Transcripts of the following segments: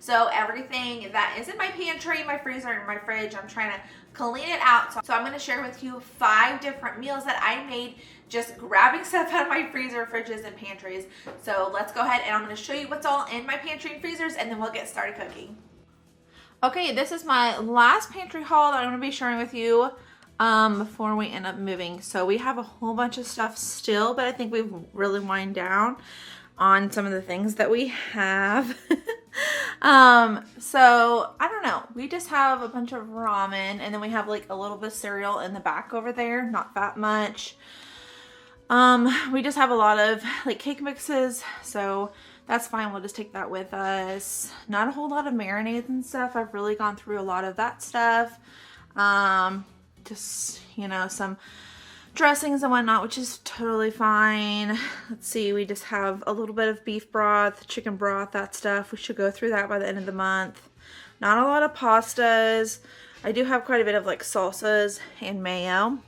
So everything that is in my pantry, my freezer, and my fridge, I'm trying to clean it out. So I'm going to share with you 5 different meals that I made just grabbing stuff out of my freezer, fridges, and pantries. So let's go ahead and I'm going to show you what's all in my pantry and freezers, and then we'll get started cooking. Okay, this is my last pantry haul that I'm going to be sharing with you before we end up moving. So we have a whole bunch of stuff still, but I think we've really wind down on some of the things that we have. So I don't know. We just have a bunch of ramen, and then we have like a little bit of cereal in the back over there, not that much. We just have a lot of like cake mixes, so that's fine. We'll just take that with us. Not a whole lot of marinades and stuff. I've really gone through a lot of that stuff. Just, you know, some dressings and whatnot, which is totally fine. Let's see, we just have a little bit of beef broth, chicken broth, that stuff. We should go through that by the end of the month. Not a lot of pastas. I do have quite a bit of like salsas and mayo,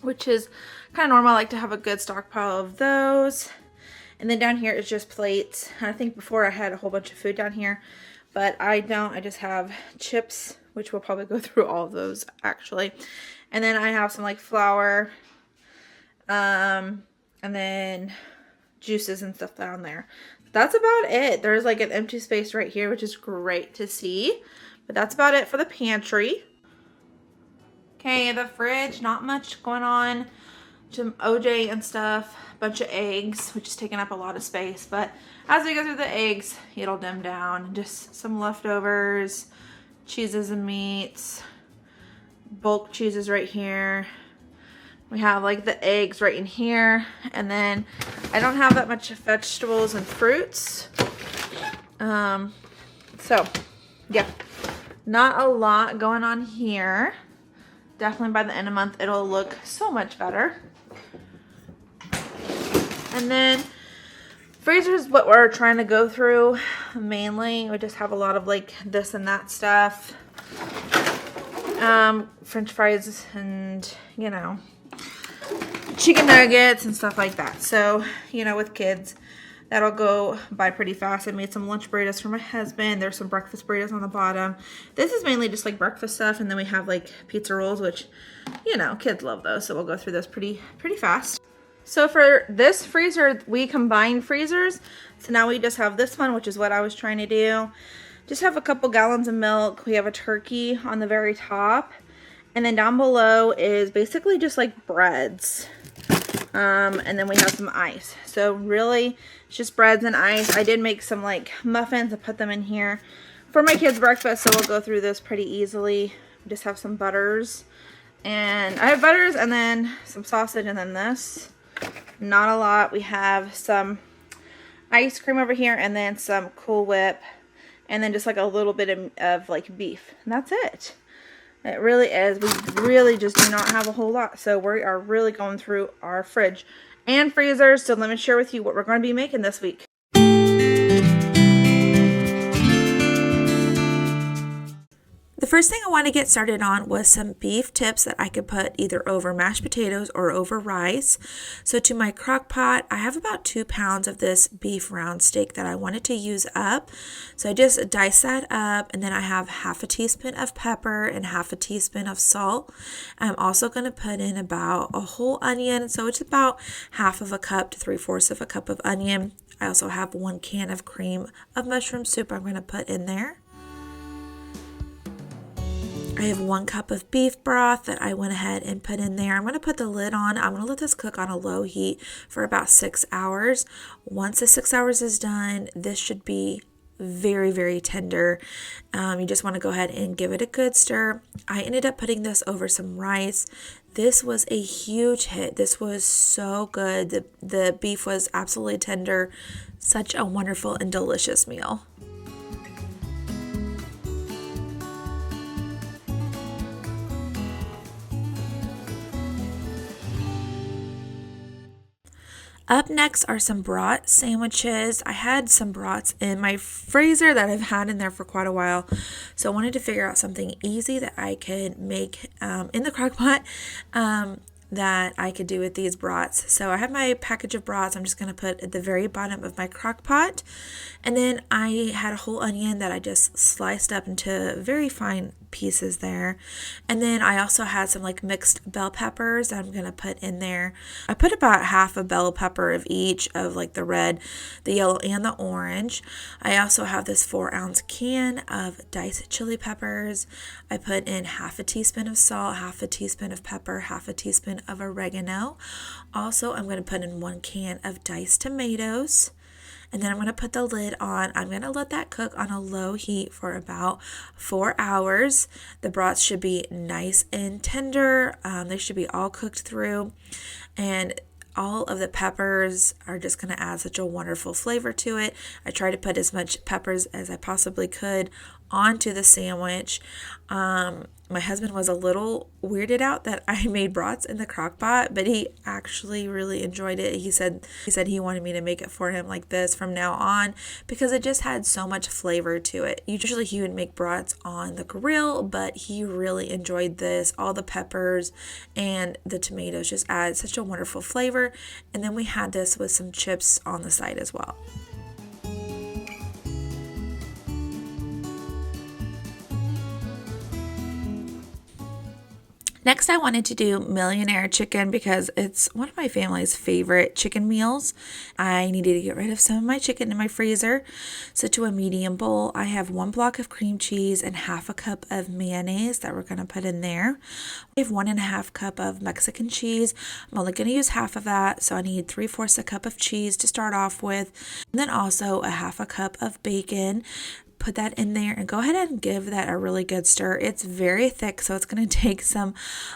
which is kind of normal. I like to have a good stockpile of those. And then down here is just plates. I think before I had a whole bunch of food down here, but I don't. I just have chips, which we'll probably go through all of those actually. And then I have some like flour, and then juices and stuff down there. That's about it. There's like an empty space right here, which is great to see. But that's about it for the pantry. Okay, the fridge, not much going on. Some OJ and stuff, bunch of eggs, which is taking up a lot of space. But as we go through the eggs, it'll dim down. Just some leftovers, cheeses and meats. Bulk cheeses right here. We have like the eggs right in here, and then I don't have that much vegetables and fruits. So yeah, not a lot going on here. Definitely by the end of the month it'll look so much better. And then freezer is what we're trying to go through mainly. We just have a lot of like this and that stuff. French fries and, you know, chicken nuggets and stuff like that. So, you know, with kids, that'll go by pretty fast. I made some lunch burritos for my husband. There's some breakfast burritos on the bottom. This is mainly just like breakfast stuff. And then we have like pizza rolls, which, you know, kids love those. So we'll go through those pretty fast. So for this freezer, we combine freezers. So now we just have this one, which is what I was trying to do. Just have a couple gallons of milk. We have a turkey on the very top. And then down below is basically just like breads. And then we have some ice. So really, it's just breads and ice. I did make some like muffins and put them in here for my kids' breakfast. So we'll go through this pretty easily. We just have some butters. And I have butters and then some sausage and then this. Not a lot. We have some ice cream over here and then some Cool Whip. And then just like a little bit of like beef. And that's it. It really is. We really just do not have a whole lot. So we are really going through our fridge and freezer. So let me share with you what we're going to be making this week. The first thing I want to get started on was some beef tips that I could put either over mashed potatoes or over rice. So to my crock pot, I have about 2 pounds of this beef round steak that I wanted to use up. So I just dice that up, and then I have half a teaspoon of pepper and half a teaspoon of salt. I'm also going to put in about a whole onion. So it's about half of a cup to 3/4 of a cup of onion. I also have 1 can of cream of mushroom soup I'm going to put in there. I have 1 cup of beef broth that I went ahead and put in there. I'm going to put the lid on. I'm going to let this cook on a low heat for about 6 hours. Once the 6 hours is done, this should be very, very tender. You just want to go ahead and give it a good stir. I ended up putting this over some rice. This was a huge hit. This was so good. The beef was absolutely tender. Such a wonderful and delicious meal. Up next are some brat sandwiches. I had some brats in my freezer that I've had in there for quite a while. So I wanted to figure out something easy that I could make in the crock pot. that I could do with these brats. So I have my package of brats I'm just going to put at the very bottom of my crock pot. And then I had a whole onion that I just sliced up into very fine pieces there. And then I also had some like mixed bell peppers that I'm going to put in there. I put about half a bell pepper of each, of like the red, the yellow, and the orange. I also have this 4-ounce can of diced chili peppers. I put in half a teaspoon of salt, half a teaspoon of pepper, half a teaspoon of oregano. Also, I'm going to put in 1 can of diced tomatoes. And then I'm going to put the lid on. I'm going to let that cook on a low heat for about 4 hours. The brats should be nice and tender. They should be all cooked through. And all of the peppers are just going to add such a wonderful flavor to it. I tried to put as much peppers as I possibly could onto the sandwich. My husband was a little weirded out that I made brats in the crock pot, but he actually really enjoyed it. He said he wanted me to make it for him like this from now on because it just had so much flavor to it. Usually he would make brats on the grill, but he really enjoyed this. All the peppers and the tomatoes just add such a wonderful flavor. And then we had this with some chips on the side as well. Next, I wanted to do Millionaire Chicken because it's one of my family's favorite chicken meals. I needed to get rid of some of my chicken in my freezer. So to a medium bowl, I have 1 block of cream cheese and half a cup of mayonnaise that we're going to put in there. I have 1.5 cup of Mexican cheese. I'm only going to use half of that, so I need 3/4 a cup of cheese to start off with. And then also a half a cup of bacon. Put that in there and go ahead and give that a really good stir. It's very thick, so it's going to take some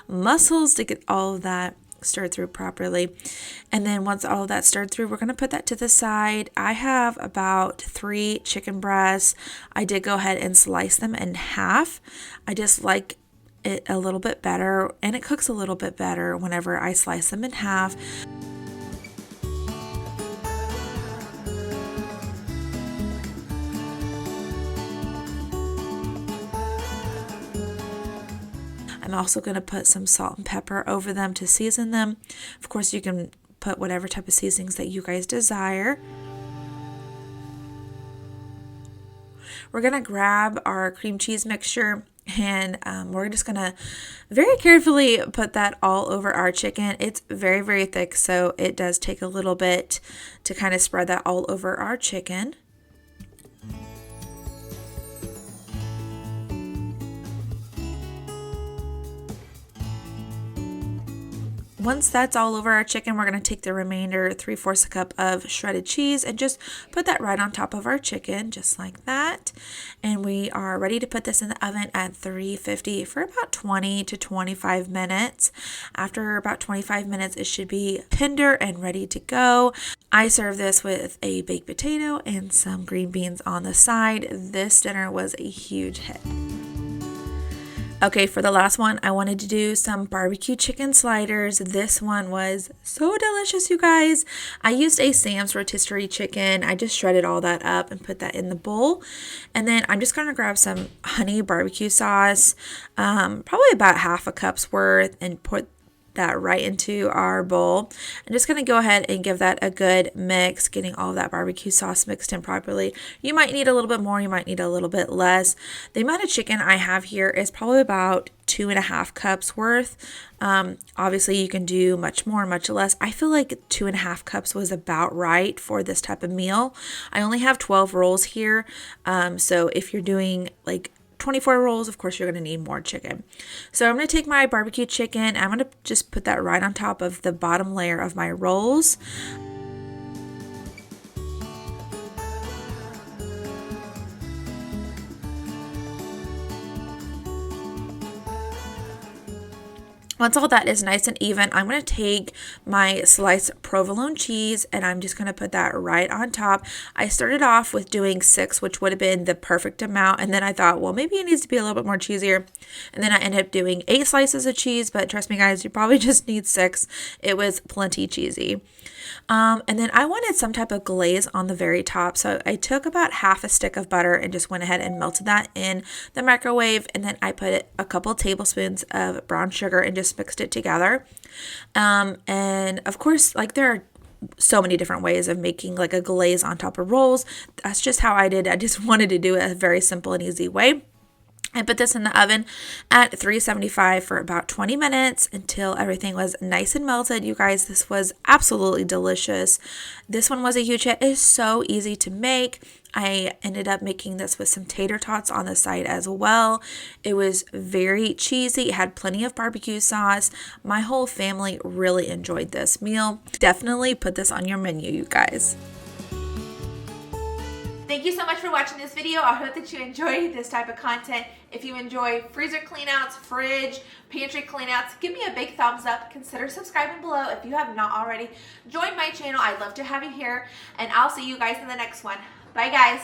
muscles to get all of that stirred through properly. And then once all of that stirred through, we're going to put that to the side. I have about 3 chicken breasts. I did go ahead and slice them in half. I just like it a little bit better, and it cooks a little bit better whenever I slice them in half. I'm also going to put some salt and pepper over them to season them. Of course, you can put whatever type of seasonings that you guys desire. We're going to grab our cream cheese mixture and we're just going to very carefully put that all over our chicken. It's very, very thick, so it does take a little bit to kind of spread that all over our chicken. Once that's all over our chicken, we're going to take the remainder 3/4 a cup of shredded cheese and just put that right on top of our chicken, just like that. And we are ready to put this in the oven at 350 for about 20 to 25 minutes. After about 25 minutes, it should be tender and ready to go. I serve this with a baked potato and some green beans on the side. This dinner was a huge hit. Okay, for the last one, I wanted to do some barbecue chicken sliders. This one was so delicious, you guys. I used a Sam's rotisserie chicken. I just shredded all that up and put that in the bowl. And then I'm just going to grab some honey barbecue sauce, probably about half a cup's worth, and put that right into our bowl. I'm just going to go ahead and give that a good mix, getting all of that barbecue sauce mixed in properly. You might need a little bit more, you might need a little bit less. The amount of chicken I have here is probably about 2.5 cups worth. Obviously you can do much more, much less. I feel like 2.5 cups was about right for this type of meal. I only have 12 rolls here. So if you're doing like 24 rolls, of course you're going to need more chicken. So I'm going to take my barbecue chicken. I'm going to just put that right on top of the bottom layer of my rolls. Once all that is nice and even, I'm going to take my sliced provolone cheese and I'm just going to put that right on top. I started off with doing 6, which would have been the perfect amount. And then I thought, well, maybe it needs to be a little bit more cheesier. And then I ended up doing 8 slices of cheese, but trust me guys, you probably just need 6. It was plenty cheesy. And then I wanted some type of glaze on the very top. So I took about half a stick of butter and just went ahead and melted that in the microwave. And then I put a couple tablespoons of brown sugar and just just mixed it together. And of course, like there are so many different ways of making like a glaze on top of rolls. That's just how I did. I just wanted to do it a very simple and easy way. I put this in the oven at 375 for about 20 minutes until everything was nice and melted. You guys, this was absolutely delicious. This one was a huge hit. It is so easy to make. I ended up making this with some tater tots on the side as well. It was very cheesy. It had plenty of barbecue sauce. My whole family really enjoyed this meal. Definitely put this on your menu, you guys. Thank you so much for watching this video. I hope that you enjoy this type of content. If you enjoy freezer cleanouts, fridge, pantry cleanouts, give me a big thumbs up. Consider subscribing below if you have not already. Join my channel. I'd love to have you here. And I'll see you guys in the next one. Bye, guys.